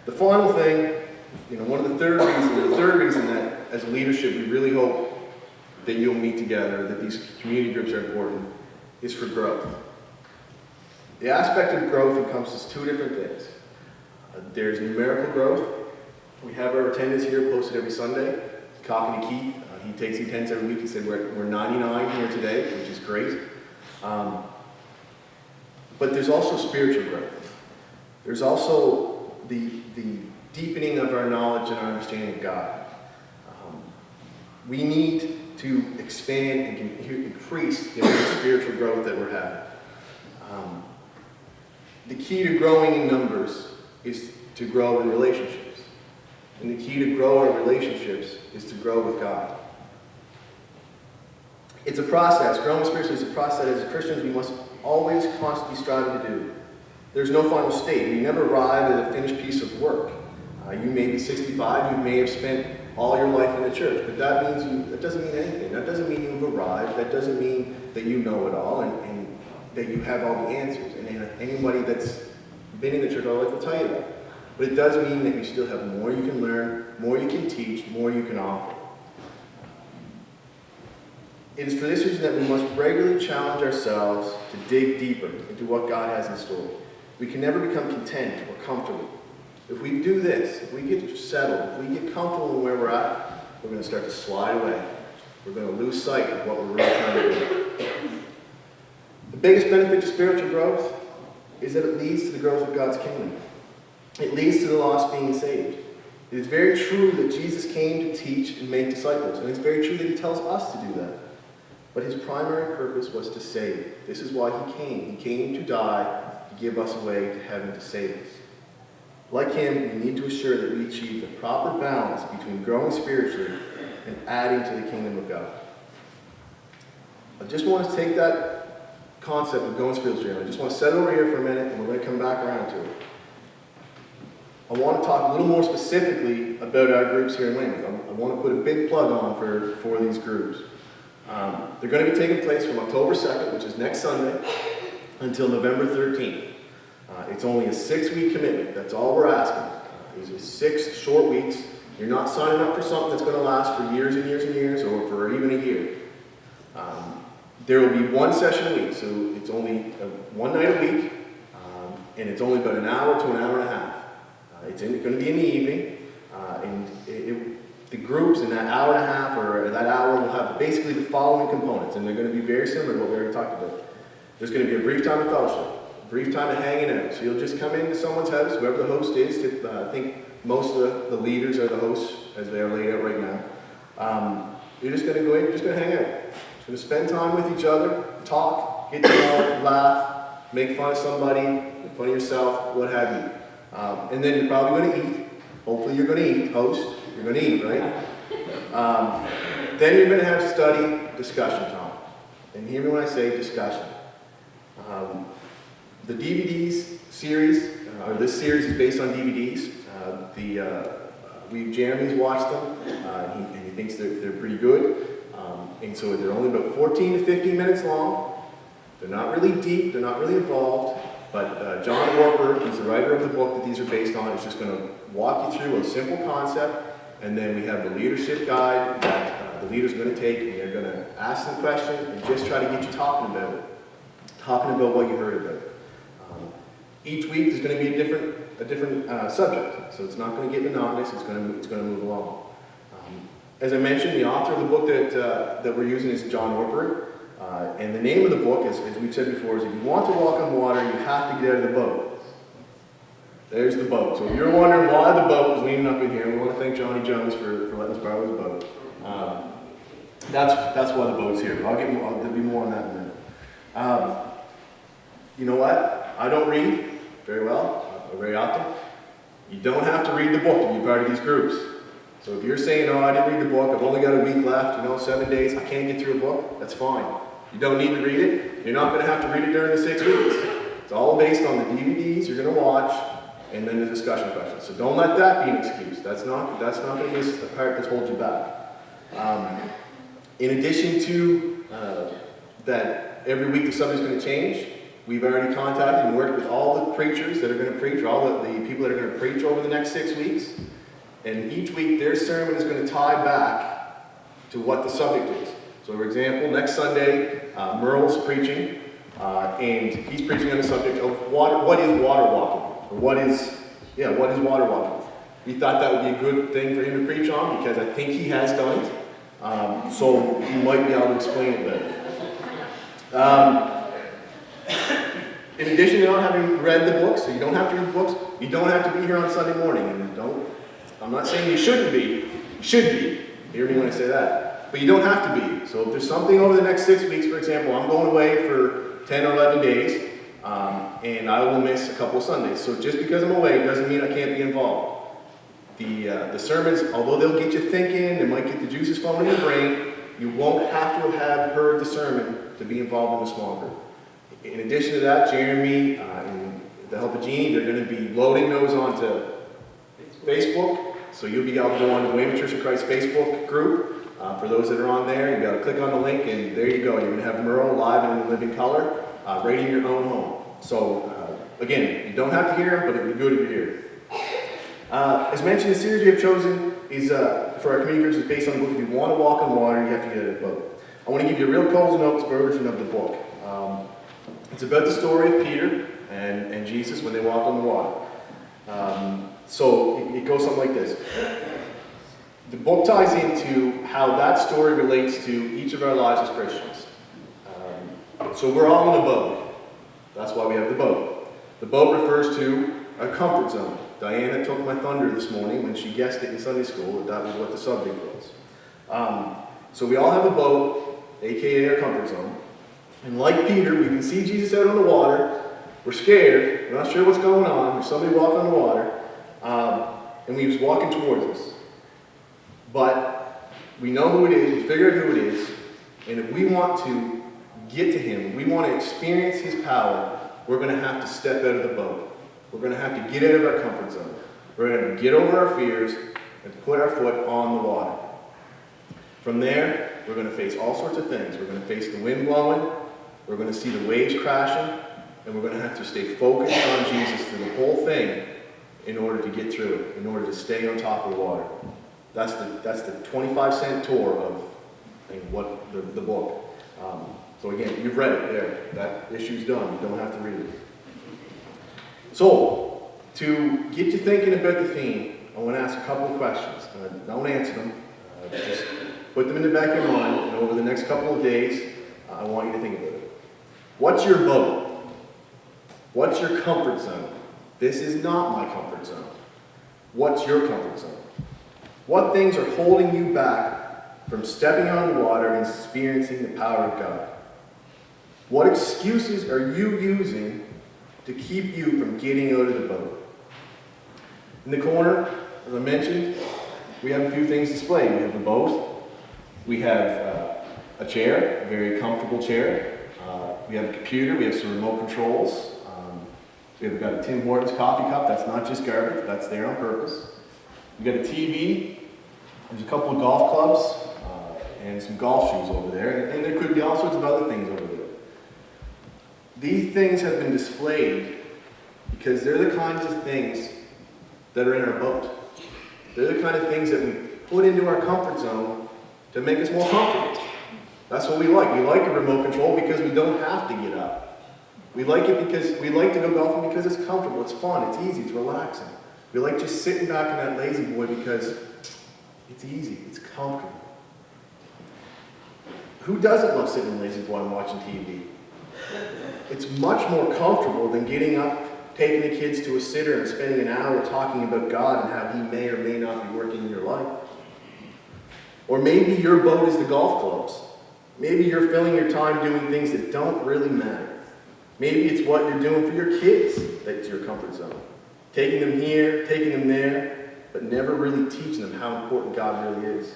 The final thing, the third reason that as a leadership we really hope that you'll meet together, that these community groups are important, is for growth. The aspect of growth encompasses two different things. There's numerical growth. We have our attendance here posted every Sunday. Talking to Keith, he takes the attendance every week. He said we're 99 here today, which is great. But there's also spiritual growth. There's also the deepening of our knowledge and our understanding of God. We need to expand and increase the amount of spiritual growth that we're having. The key to growing in numbers is to grow in relationships. And the key to grow our relationships is to grow with God. It's a process. Growing spiritually is a process that as Christians we must always constantly strive to do. There's no final state. We never arrive at a finished piece of work. You may be 65, you may have spent all your life in the church, but that doesn't mean anything. That doesn't mean you've arrived. That doesn't mean that you know it all and that you have all the answers. And anybody that's been in the church all life will tell you that. But it does mean that you still have more you can learn, more you can teach, more you can offer. It is for this reason that we must regularly challenge ourselves to dig deeper into what God has in store. We can never become content or comfortable. If we do this, if we get settled, if we get comfortable in where we're at, we're going to start to slide away. We're going to lose sight of what we're really trying to do. The biggest benefit to spiritual growth is that it leads to the growth of God's kingdom. It leads to the lost being saved. It is very true that Jesus came to teach and make disciples, and it's very true that he tells us to do that. But his primary purpose was to save. This is why he came. He came to die, to give us a way to heaven, to save us. Like him, we need to assure that we achieve the proper balance between growing spiritually and adding to the kingdom of God. I just want to take that concept of going spiritually, I just want to set it over here for a minute, and we're going to come back around to it. I want to talk a little more specifically about our groups here in Weymouth. I want to put a big plug on for these groups. They're going to be taking place from October 2nd, which is next Sunday, until November 13th. It's only a 6-week commitment. That's all we're asking. These are 6 short weeks. You're not signing up for something that's going to last for years and years and years, or for even a year. There will be one session a week, so it's only one night a week, and it's only about an hour to an hour and a half. It's going to be in the evening, and the groups in that hour and a half or that hour will have basically the following components, and they're going to be very similar to what we already talked about. There's going to be a brief time of fellowship, a brief time of hanging out. So you'll just come into someone's house, whoever the host is. I think most of the leaders are the hosts, as they are laid out right now. You're just going to go in, you're just going to hang out. Just going to spend time with each other, talk, get to know, laugh, make fun of somebody, make fun of yourself, what have you. And then you're probably going to eat. Hopefully you're going to eat, host. You're going to eat, right? Then you're going to have study discussion time. And hear me when I say discussion. The DVDs series, or this series is based on DVDs. Jeremy's watched them, and he thinks they're pretty good. And so they're only about 14 to 15 minutes long. They're not really deep, they're not really involved. But John Warper, who's the writer of the book that these are based on, is just going to walk you through a simple concept. And then we have the leadership guide that the leader's going to take, and they're going to ask some questions and just try to get you talking about it, talking about what you heard about. Each week there's going to be a different subject, so it's not going to get monotonous. It's going to move along. As I mentioned, the author of the book that we're using is John Warper, and the name of the book, as we've said before, is "If you want to walk on water, you have to get out of the boat." There's the boat. So if you're wondering why the boat was leaning up in here, we want to thank Johnny Jones for letting us borrow his boat. That's why the boat's here. There'll be more on that in a minute. You know what? I don't read very well, very often. You don't have to read the book to be part of these groups. So if you're saying, "Oh, I didn't read the book, I've only got a week left, 7 days, I can't get through a book," that's fine. You don't need to read it. You're not going to have to read it during the 6 weeks. It's all based on the DVDs you're going to watch, and then the discussion questions. So don't let that be an excuse. That's not going to be the part that's holding you back. In addition to that, every week the subject's going to change. We've already contacted and worked with all the preachers that are going to preach, or all the people that are going to preach over the next 6 weeks. And each week their sermon is going to tie back to what the subject is. So for example, next Sunday, Merle's preaching, and he's preaching on the subject of what is water walking? Or what is water walking? We thought that would be a good thing for him to preach on because I think he has done it. So he might be able to explain it better. In addition to not having read the books, so you don't have to read the books, you don't have to be here on Sunday morning. And I'm not saying you shouldn't be. You should be. Hear me when I say that. But you don't have to be. So if there's something over the next 6 weeks, for example, I'm going away for 10 or 11 days, and I will miss a couple of Sundays. So just because I'm away doesn't mean I can't be involved. The sermons, although they'll get you thinking, they might get the juices flowing in your brain, you won't have to have heard the sermon to be involved in a small group. In addition to that, Jeremy and the help of Jeannie, they're going to be loading those onto Facebook. So you'll be able to go on to the Wayman Church of Christ Facebook group. For those that are on there, you'll be able to click on the link, and there you go. You're going to have Merle live and in living color, right in your own home. So again, you don't have to hear them, but it would be good if you hear. As mentioned, the series we have chosen is for our community groups is based on the book. If you want to walk on water, you have to get a boat. I want to give you a real Coles Notes version of the book. It's about the story of Peter and Jesus when they walked on the water. So it goes something like this. The book ties into how that story relates to each of our lives as Christians. So we're all in a boat. That's why we have the boat. The boat refers to our comfort zone. Diana took my thunder this morning when she guessed it in Sunday school that was what the subject was. So we all have a boat, aka our comfort zone. And like Peter, we can see Jesus out on the water. We're scared. We're not sure what's going on. There's somebody walking on the water. And he was walking towards us. But we know who it is. We figure out who it is. And if we want to get to him, if we want to experience his power, we're going to have to step out of the boat. We're going to have to get out of our comfort zone. We're going to have to get over our fears and put our foot on the water. From there, we're going to face all sorts of things. We're going to face the wind blowing. We're going to see the waves crashing. And we're going to have to stay focused on Jesus through the whole thing in order to get through it, in order to stay on top of the water. That's the 25-cent tour of what the book. So again, you've read it there. That issue's done. You don't have to read it. So, to get you thinking about the theme, I want to ask a couple of questions. Don't answer them. Just put them in the back of your mind, and over the next couple of days, I want you to think about it. What's your boat? What's your comfort zone? This is not my comfort zone. What's your comfort zone? What things are holding you back from stepping on the water and experiencing the power of God? What excuses are you using to keep you from getting out of the boat? In the corner, as I mentioned, we have a few things displayed. We have the boat. We have a chair, a very comfortable chair. We have a computer. We have some remote controls. We've got a Tim Hortons coffee cup. That's not just garbage. That's there on purpose. We've got a TV. There's a couple of golf clubs and some golf shoes over there. And there could be all sorts of other things over there. These things have been displayed because they're the kinds of things that are in our boat. They're the kind of things that we put into our comfort zone to make us more comfortable. That's what we like. We like a remote control because we don't have to get up. We like it because we like to go golfing because it's comfortable, it's fun, it's easy, it's relaxing. We like just sitting back in that lazy boy because it's easy, it's comfortable. Who doesn't love sitting in lazy boy and watching TV? It's much more comfortable than getting up, taking the kids to a sitter and spending an hour talking about God and how he may or may not be working in your life. Or maybe your boat is the golf clubs. Maybe you're filling your time doing things that don't really matter. Maybe it's what you're doing for your kids that's your comfort zone. Taking them here, taking them there, but never really teaching them how important God really is.